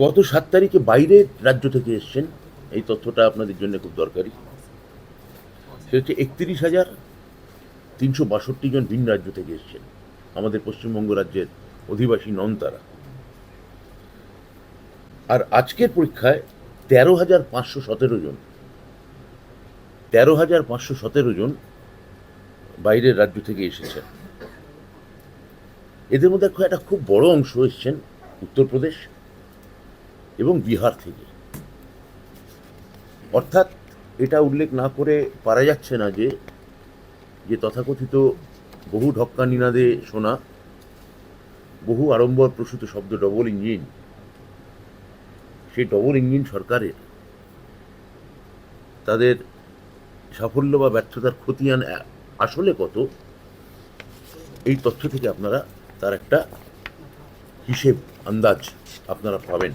গত 7 তারিখে বাইরের রাজ্য থেকে এসছেন, এই তথ্যটা আপনাদের জন্য খুব দরকারি। সে হচ্ছে 31,362 জন ভিন রাজ্য থেকে এসছেন, আমাদের পশ্চিমবঙ্গ রাজ্যের অধিবাসী নন তারা। আর আজকের পরীক্ষায় 13,517 জন 13,517 জন বাইরের রাজ্য থেকে এসেছেন। এদের মধ্যে একটা খুব বড় অংশ এসছেন উত্তরপ্রদেশ এবং বিহার থেকে। অর্থাৎ এটা উল্লেখ না করে পারা যাচ্ছে না যে তথাকথিত বহু ঢক্কা নিনাদে শোনা, বহু আড়ম্বর প্রসূত শব্দ ডবল ইঞ্জিন, সেই ডবল ইঞ্জিন সরকারের তাদের সাফল্য বা ব্যর্থতার খতিয়ান আসলে কত, এই তথ্য থেকে আপনারা তার একটা হিসেব আন্দাজ আপনারা পাবেন।